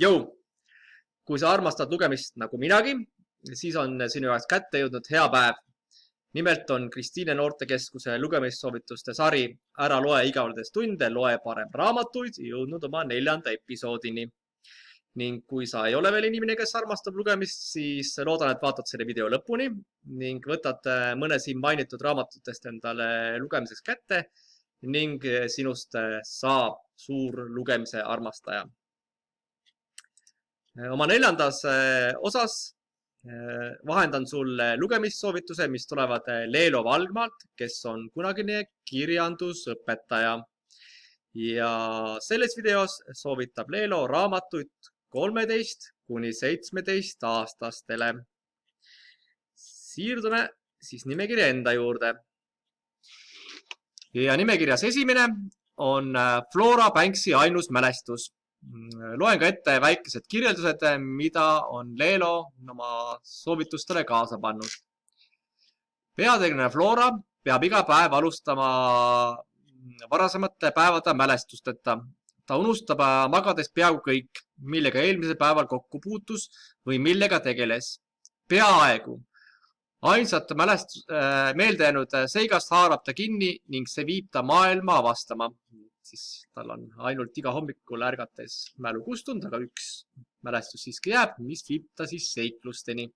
Jõu, kui sa armastad lugemist nagu minagi, siis on sinu jaoks kätte jõudnud hea päev. Nimelt on Kristiine Noortekeskuse lugemissoovituste sari Ära loe igavestes tunde, loe parem raamatuid jõudnud oma 4. episoodini. Ning kui sa ei ole veel inimene, kes armastab lugemist, siis loodan, et vaatad selle video lõpuni ning võtad mõne siin mainitud raamatutest endale lugemiseks kätte ning sinust saab suur lugemise armastaja. Oma 4. osas vahendan sulle lugemissoovituse, mis tulevad Leelo Valgmaalt, kes on kunagine kirjandusõpetaja. Ja selles videos soovitab Leelo raamatuid 13 kuni 17 aastastele. Siirdume siis nimekirja enda juurde. Ja nimekirjas esimene on Flora Banksi ainus mälestus. Loen ka ette väikesed kirjeldused, mida on Leelo oma soovitustele kaasa pannud. Peategelane Flora peab iga päev alustama varasemate päevade mälestusteta. Ta unustab magades peaaegu kõik, millega eelmisel päeval kokku puutus või millega tegeles. Peaaegu. Ainsat meelde jäänud seigast haarab ta kinni ning see viib ta maailma avastama. Siis tal on ainult iga hommikul ärgates mälu kustunud, aga üks mälestus siiski jääb, mis viib ta siis seiklusteni.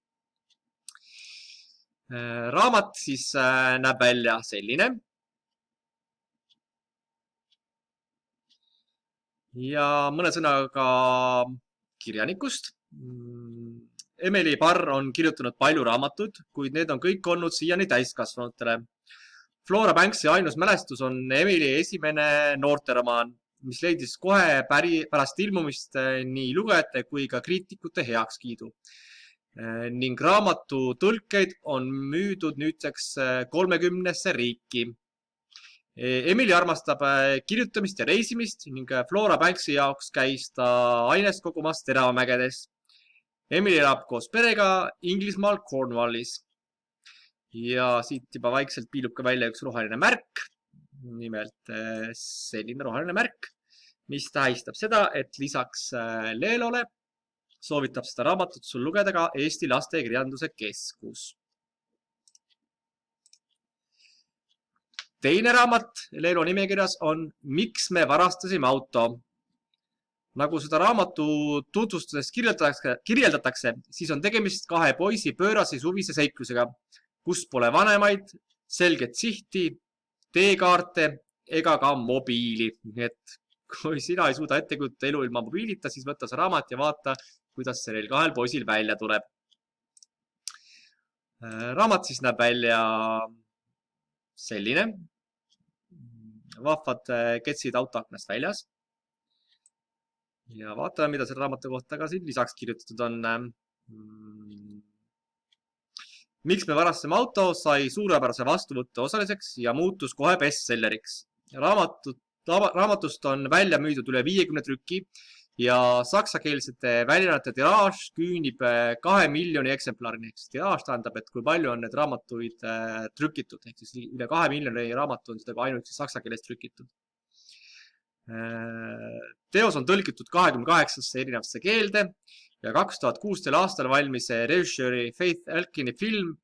Raamat siis näeb välja selline. Ja mõne sõnaga kirjanikust. Emily Parr on kirjutanud palju raamatud, kuid need on kõik olnud siiani täiskasvanutele. Flora Banksi ainus mälestus on Emily esimene noorteromaan, mis leidis kohe pärast ilmumist nii lugejate kui ka kriitikute heakskiidu. Ning raamatu tõlkeid on müüdud nüüdseks 30 riiki. Emily armastab kirjutamist ja reisimist ning Flora Banksi jaoks käis ta ainest kogumas Teravamägedes. Emily elab koos perega Inglismaal Cornwallis. Ja siit juba vaikselt piilub ka välja üks roheline märk. Nimelt selline roheline märk, mis tähistab seda, et lisaks Leelole soovitab seda raamatut sul lugeda ka Eesti Lastekirjanduse Keskus. Teine raamat Leelo nimekirjas on Miks me varastasime auto. Nagu seda raamatu tutvustades kirjeldatakse, siis on tegemist kahe poisi pöörase suvise seiklusega, kus pole vanemaid, selget sihti, teekaarte ega ka mobiili. Nii et kui sina ei suuda ette kujutada elu ilma mobiilita, siis võtta see raamat ja vaata, kuidas see neil kahel poisil välja tuleb. Raamat siis näeb välja selline. Vahvad ketsid autoaknast väljas. Ja vaatame, mida selle raamatu kohta ka siin lisaks kirjutatud on. Miks me varastasime auto sai suurepärase vastuvõtte osaliseks ja muutus kohe bestselleriks. Raamatust on välja müüdud üle 50 trükki ja saksakeelsete väljaannete tiraaž küünib 2 miljoni eksemplarini. Tiraaž tähendab, et kui palju on need raamatuid trükitud. Ehk siis üle 2 miljoni raamatu on seda ainuüksi saksa keeles trükitud. Teos on tõlgitud 28 erinevasse keelde ja 2016. aastal valmis režissööri Faith Elkini film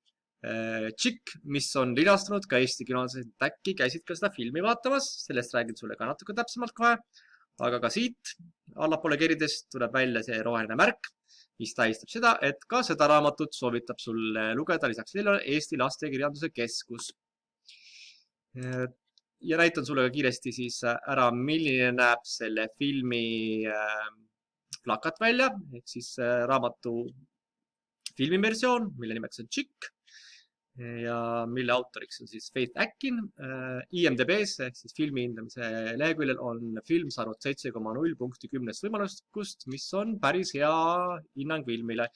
Chick, mis on linastunud ka Eesti kinos. Äkki käisid ka seda filmi vaatamas, sellest räägin sulle ka natuke täpsemalt kohe. Aga ka siit allapoole keridest tuleb välja see roheline märk, mis tähistab seda, et ka seda raamatut soovitab sulle lugeda lisaks sellele Eesti Lastekirjanduse Keskus. Ja näitan sulle ka kiiresti siis ära, milline näeb selle filmi plakat välja, ehk siis raamatu filmiversioon, mille nimeks on Chick ja mille autoriks on siis Faith Elkin. IMDb's ehk siis filmi hindamise leheküljel on film saanud 7,0 punkti 10 võimalustest, mis on päris hea hinnang filmile.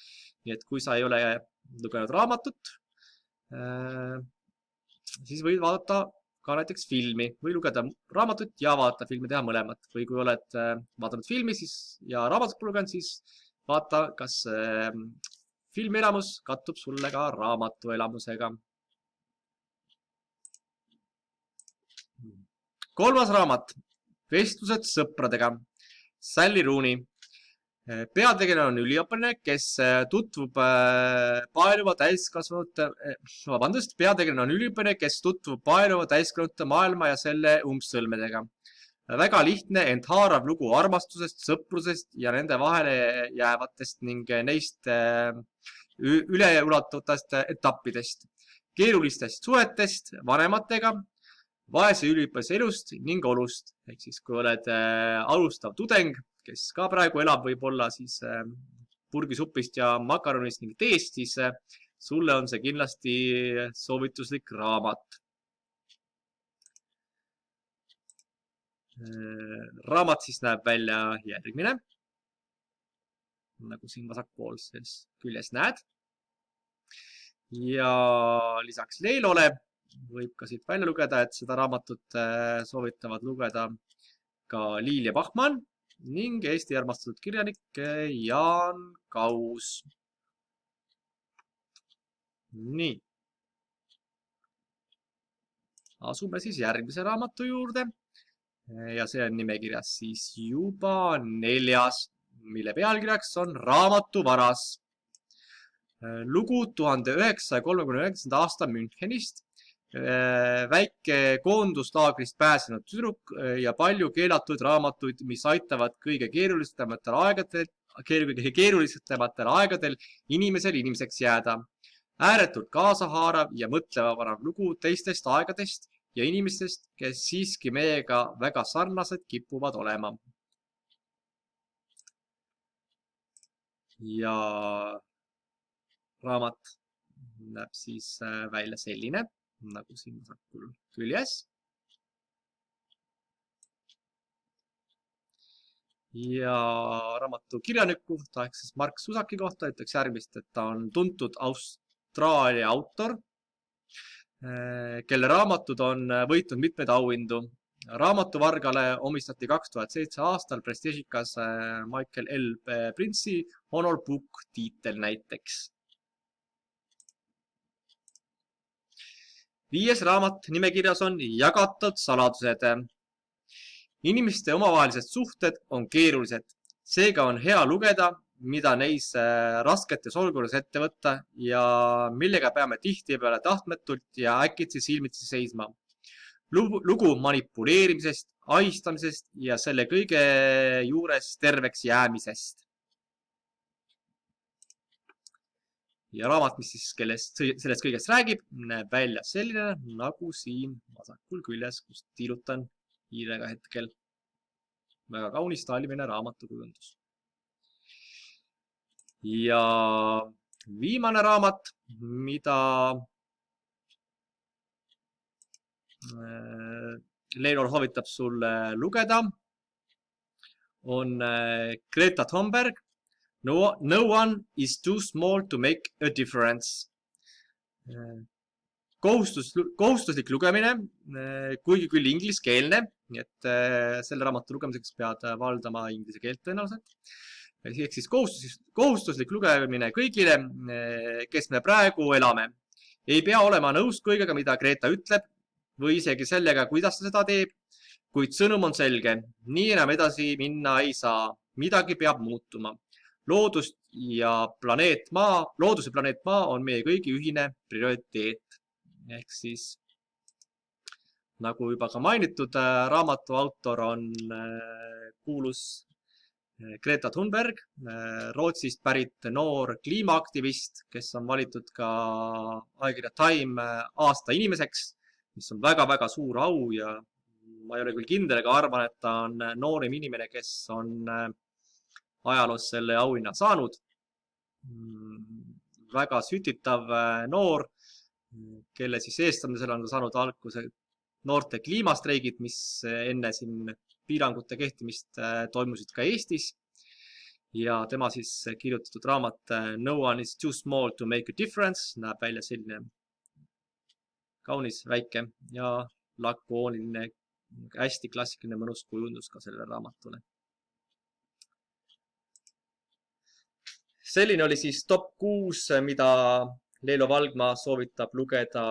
Nii et kui sa ei ole lugenud raamatut, siis võid vaadata ka näiteks filmi või lugeda raamatut ja vaadata filmi, teha mõlemat. Või kui oled vaadanud filmi ja raamatut lugenud, siis vaata, kas filmielamus kattub sulle ka raamatu elamusega. Kolmas raamat, Vestlused sõpradega, Sally Rooney. Peategelane on üliõpilane, kes tutvub paeluva täiskasvanute, vabandust, peategelane on üliõpilane, kes tutvub paeluva täiskasvanute maailma ja selle umbsõlmedega. Väga lihtne, ent haarav lugu armastusest, sõprusest ja nende vahele jäävatest ning neist üleulatuvatest etappidest, keerulistest suhetest vanematega, vaese üliõpilase elust ning olust. Ehk siis, kui oled alustav tudeng, kes ka praegu elab võib-olla siis purgisupist ja makaronist ning teest, siis sulle on see kindlasti soovituslik raamat. Raamat siis näeb välja järgmine, nagu siin vasakpoolses küljes näed. Ja lisaks Leilole võib ka siit välja lugeda, et seda raamatut soovitavad lugeda ka Liil ja Bachmann ning Eesti armastatud kirjanik Jaan Kaus. Nii. Asume siis järgmise raamatu juurde. Ja see on nimekirjas siis juba 4., mille pealkirjaks on Raamatuvaras. Lugu 1939. aasta Münchenist. Väike koonduslaagrist pääsenud tüdruk ja palju keelatud raamatuid, mis aitavad kõige keerulisematel aegadel inimesel inimeseks jääda. Ääretult kaasahaarav ja mõtlevavarav lugu teistest aegadest ja inimestest, kes siiski meiega väga sarnased kipuvad olema. Ja raamat näeb siis välja selline, nagu siin vasakul küljes. Ja raamatu kirjaniku, ta ehk siis Mark Susaki kohta ütleks järgmist, et ta on tuntud Austraalia autor, kelle raamatud on võitnud mitmeid auhindu. Raamatuvargale omistati 2007 aastal prestiižikas Michael L. Prince'i Honor Book tiitel näiteks. 5. raamat nimekirjas on Jagatud saladused. Inimeste omavahelised suhted on keerulised. Seega on hea lugeda, mida neis rasketes olukorras ette võtta ja millega peame tihtipeale tahtmatult ja äkitsi silmitsi seisma. Lugu manipuleerimisest, ahistamisest ja selle kõige juures terveks jäämisest. Ja raamat, mis siis sellest kõigest räägib, näeb välja selline, nagu siin vasakul küljes, kus tiilutan hiirega hetkel. Väga kaunis talimine raamatukujundus. Ja viimane raamat, mida Leilor soovitab sulle lugeda, on Greta Thunberg. No one is too small to make a difference. Kohustuslik lugemine, kuigi küll ingliskeelne, nii et selle raamatu lugemiseks pead valdama inglise keelt tõenäoliselt. Ehk siis kohustuslik lugemine kõigile, kes me praegu elame. Ei pea olema nõus kõigega, mida Greta ütleb või isegi sellega, kuidas ta seda teeb, kuid sõnum on selge. Nii enam edasi minna ei saa. Midagi peab muutuma. Loodus ja planeet Maa on meie kõigi ühine prioriteet. Ehk siis, nagu juba ka mainitud, raamatu autor on kuulus Greta Thunberg, Rootsist pärit noor kliimaaktivist, kes on valitud ka ajakirja Time aasta inimeseks, mis on väga-väga suur au ja ma ei ole küll kindel, aga arvan, et ta on noorim inimene, kes on ajaloos selle auhinna saanud. Väga sütitav noor, kelle siis eestamisel on saanud alguse noorte kliimastreigid, mis enne siin piirangute kehtimist toimusid ka Eestis. Ja tema siis kirjutatud raamat No one is too small to make a difference näeb välja selline kaunis, väike ja lakooniline, hästi klassikaline mõnus kujundus ka sellele raamatule. Selline oli siis top 6, mida Leilo Valgma soovitab lugeda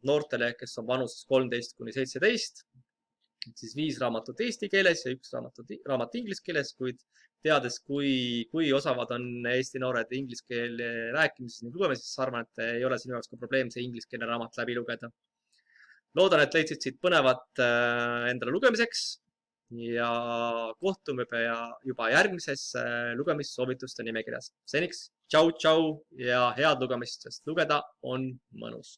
noortele, kes on vanuses 13–17. Siis 5 raamatut eesti keeles ja 1 raamat inglise keeles, kuid teades, kui osavad on Eesti noored inglise keele rääkimises ning lugemises, siis arvan, et ei ole sinu jaoks ka probleem see ingliskeelne raamat läbi lugeda. Loodan, et leidsid siit põnevat endale lugemiseks ja kohtume juba järgmises lugemissoovituste nimekirjas. Seniks tšau, tšau ja head lugemist, sest lugeda on mõnus.